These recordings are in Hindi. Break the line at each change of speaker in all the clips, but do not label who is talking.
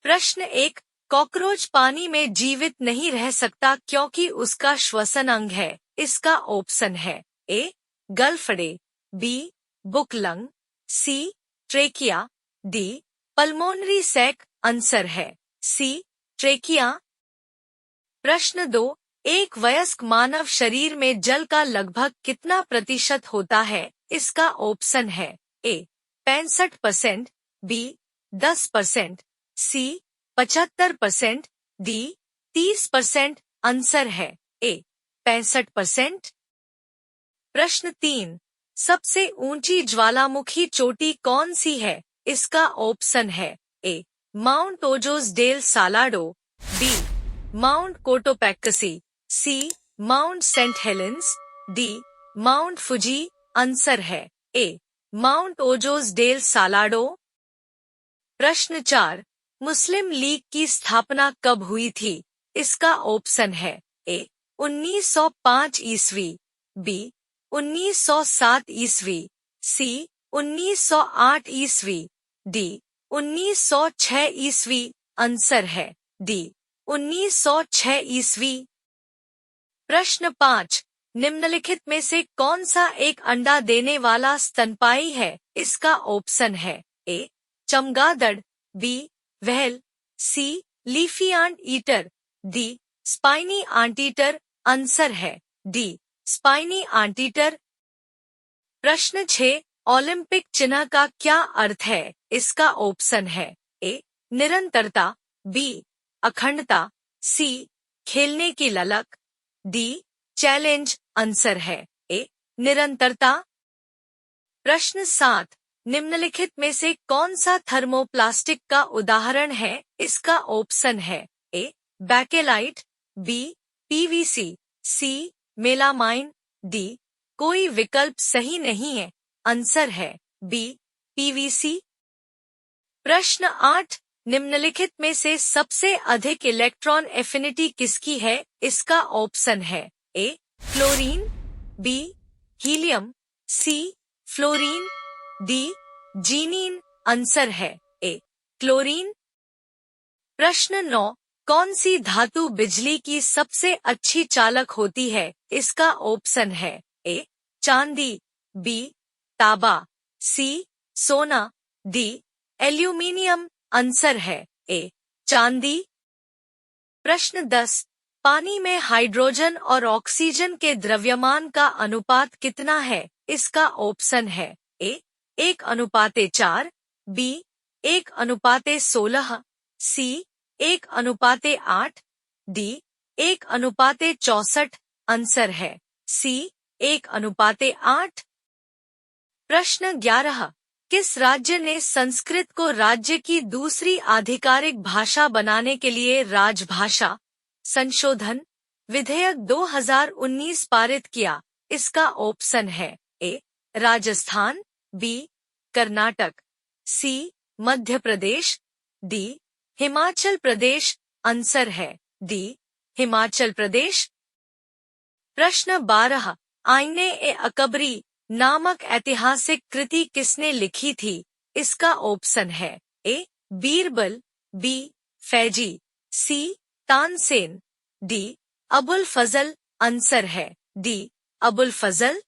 प्रश्न 1, कॉकरोच पानी में जीवित नहीं रह सकता क्योंकि उसका श्वसन अंग है। इसका ऑप्शन है ए गलफड़े, B book lung, C trachea, D pulmonary sac. Answer है सी ट्रेकिया। प्रश्न 2, एक वयस्क मानव शरीर में जल का लगभग कितना प्रतिशत होता है? इसका ऑप्शन है ए 65%, बी 10%, सी 75%, डी 30%। आंसर है ए 65%। प्रश्न 3, सबसे ऊंची ज्वालामुखी चोटी कौन सी है? इसका ऑप्शन है A Mount Ojos del Salado, B Mount Cotopaxi, C Mount Saint Helens, D Mount Fuji. Answer है A Mount Ojos del Salado. प्रश्न 4, मुस्लिम लीग की स्थापना कब हुई थी? इसका ऑप्शन है ए 1905 ईस्वी, बी 1907 ईस्वी, सी 1908 ईस्वी, डी 1906 ईस्वी। आंसर है डी 1906 ईस्वी। प्रश्न 5, निम्नलिखित में से कौन सा एक अंडा देने वाला स्तनपायी है? इसका ऑप्शन है ए चमगादड़, B whale, C leafy ant eater, D spiny ant eater. Answer है डी स्पाइनी आंट ईटर। प्रश्न 6, ओलंपिक चिन्ह का क्या अर्थ है? इसका ऑप्शन है ए निरंतरता, बी अखंडता, सी खेलने की ललक, डी चैलेंज। आंसर है ए निरंतरता। प्रश्न 7, निम्नलिखित में से कौन सा थर्मोप्लास्टिक का उदाहरण है? इसका ऑप्शन है ए बैकेलाइट, बी पीवीसी, सी मेलामाइन, डी कोई विकल्प सही नहीं है। आंसर है बी पीवीसी। प्रश्न 8, निम्नलिखित में से सबसे अधिक इलेक्ट्रॉन एफिनिटी किसकी है? इसका ऑप्शन है ए फ्लोरीन, बी हीलियम, सी फ्लोरीन, डी जीनीन। आंसर है ए क्लोरीन। प्रश्न 9, कौन सी धातु बिजली की सबसे अच्छी चालक होती है? इसका ऑप्शन है ए चांदी, बी तांबा, सी सोना, डी एल्यूमीनियम। आंसर है ए चांदी। प्रश्न 10, पानी में हाइड्रोजन और ऑक्सीजन के द्रव्यमान का अनुपात कितना है? इसका ऑप्शन है ए 1:4, बी 1:16, सी 1:8, डी 1:64। आंसर है सी 1:8। प्रश्न 11, किस राज्य ने संस्कृत को राज्य की दूसरी आधिकारिक भाषा बनाने के लिए राजभाषा संशोधन विधेयक 2019 पारित किया? इसका ऑप्शन है ए राजस्थान, बी कर्नाटक, सी मध्य प्रदेश, डी हिमाचल प्रदेश। आंसर है डी हिमाचल प्रदेश। प्रश्न 12, आईने ए अकबरी नामक ऐतिहासिक कृति किसने लिखी थी? इसका ऑप्शन है ए बीरबल, बी फैजी, सी तानसेन, डी अबुल फजल। आंसर है डी अबुल फजल।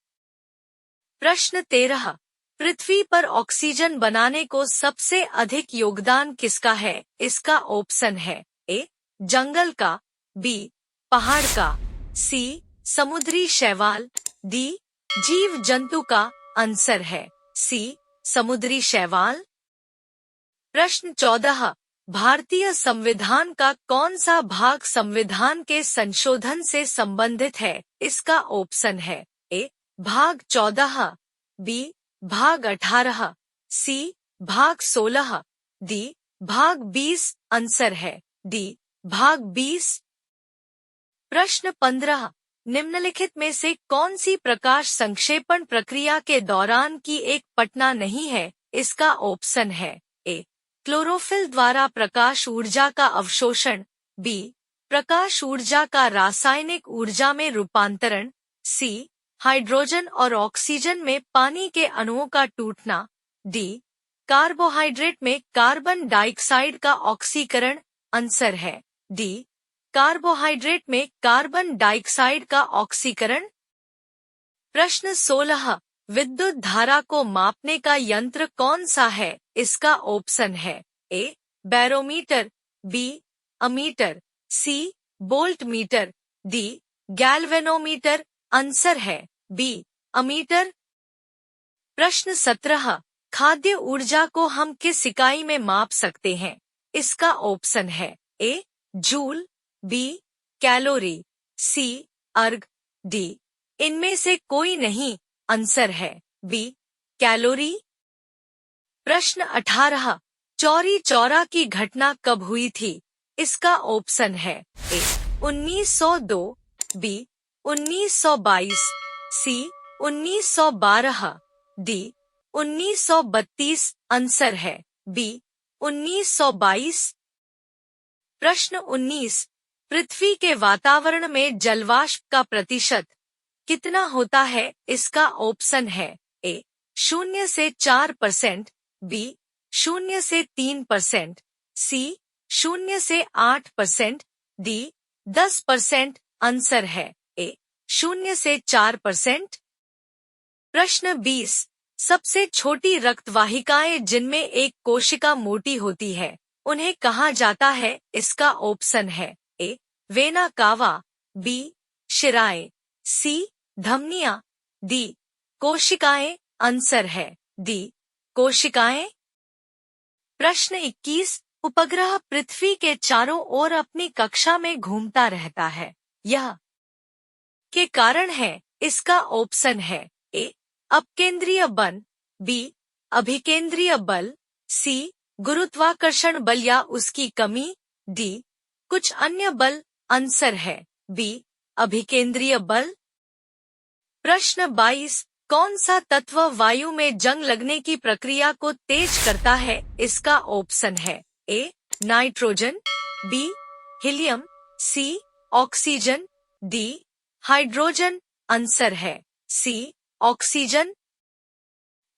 प्रश्न 13, पृथ्वी पर ऑक्सीजन बनाने को सबसे अधिक योगदान किसका है? इसका ऑप्शन है ए जंगल का, बी पहाड़ का, सी समुद्री शैवाल, डी जीव जंतु का। आंसर है सी समुद्री शैवाल। प्रश्न 14, भारतीय संविधान का कौन सा भाग संविधान के संशोधन से संबंधित है? इसका ऑप्शन है ए भाग 14, बी भाग 18, सी भाग 16, डी भाग 20। आंसर है डी भाग 20। प्रश्न 15, निम्नलिखित में से कौन सी प्रकाश संक्षेपण प्रक्रिया के दौरान की एक पटना नहीं है? इसका ऑप्शन है ए क्लोरोफिल द्वारा प्रकाश ऊर्जा का अवशोषण, बी प्रकाश ऊर्जा का रासायनिक ऊर्जा में रूपांतरण, सी हाइड्रोजन और ऑक्सीजन में पानी के अणुओं का टूटना, डी कार्बोहाइड्रेट में कार्बन डाइऑक्साइड का ऑक्सीकरण? आंसर है डी, कार्बोहाइड्रेट में कार्बन डाइऑक्साइड का ऑक्सीकरण। प्रश्न 16, विद्युत धारा को मापने का यंत्र कौन सा है? इसका ऑप्शन है A, barometer, B, ammeter, C, volt meter, D, galvanometer. Answer है बी, अमीटर। प्रश्न 17, खाद्य ऊर्जा को हम किस इकाई में माप सकते हैं? इसका ऑप्शन है ए, जूल, बी, कैलोरी, सी, अर्ग, डी, इनमें से कोई नहीं। आंसर है बी, कैलोरी। प्रश्न 18, चौरी चौरा की घटना कब हुई थी? इसका ऑप्शन है ए, 1902, बी, 1922, सी, 1912, डी, 1932। आंसर है बी, 1922। प्रश्न 19, पृथ्वी के वातावरण में जलवाष्प का प्रतिशत कितना होता है? इसका ऑप्शन है ए, 0 से 4%, बी, 0 से 3%, सी, 0 से 8%, डी, 10%। आंसर है ए, 0 से 4%। प्रश्न 20, सबसे छोटी रक्तवाहिकाएं जिनमें एक कोशिका मोटी होती है उन्हें कहा जाता है? इसका ऑप्शन है ए, वेना कावा, बी, शिराएं, सी, धमनियां, डी, कोशिकाएं। आंसर है डी, कोशिकाएं। प्रश्न 21, उपग्रह पृथ्वी के चारों ओर अपनी कक्षा में घूमता रहता है, यह के कारण है? इसका ऑप्शन है ए, अपकेंद्रीय बल, बी, अभिकेंद्रीय बल, सी, गुरुत्वाकर्षण बल या उसकी कमी, डी, कुछ अन्य बल। आंसर है बी, अभिकेंद्रीय बल। प्रश्न 22, कौन सा तत्व वायु में जंग लगने की प्रक्रिया को तेज करता है? इसका ऑप्शन है ए, नाइट्रोजन, बी, हीलियम, सी, ऑक्सीजन, डी, हाइड्रोजन। आंसर है सी, ऑक्सीजन।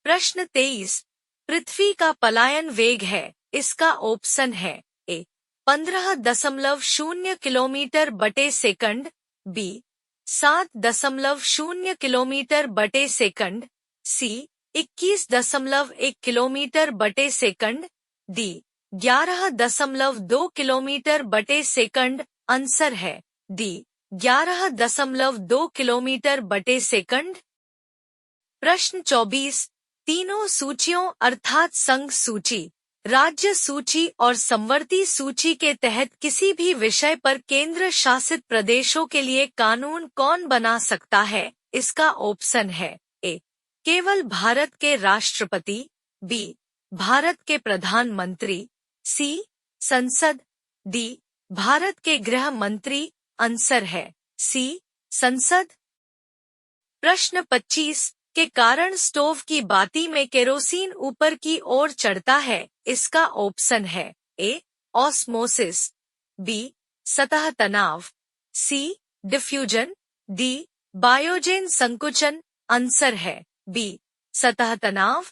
प्रश्न 23, पृथ्वी का पलायन वेग है? इसका ऑप्शन है ए, 15.0 किलोमीटर बटे सेकंड, बी, 7.0 किलोमीटर बटे सेकंड, सी, 21.1 किलोमीटर बटे सेकंड, डी, 11.2 किलोमीटर बटे सेकंड। आंसर है डी, 11.2 किलोमीटर बटे सेकंड। प्रश्न 24, तीनों सूचियों अर्थात संघ सूची, राज्य सूची और समवर्ती सूची के तहत किसी भी विषय पर केंद्र शासित प्रदेशों के लिए कानून कौन बना सकता है? इसका ऑप्शन है ए, केवल भारत के राष्ट्रपति, बी, भारत के प्रधानमंत्री, सी, संसद, डी, भारत के गृह मंत्री। आंसर है सी, संसद। प्रश्न 25, के कारण स्टोव की बाती में केरोसिन ऊपर की ओर चढ़ता है? इसका ऑप्शन है ए, ऑस्मोसिस, बी, सतह तनाव, सी, डिफ्यूजन, डी, बायोजेन संकुचन। आंसर है बी, सतह तनाव।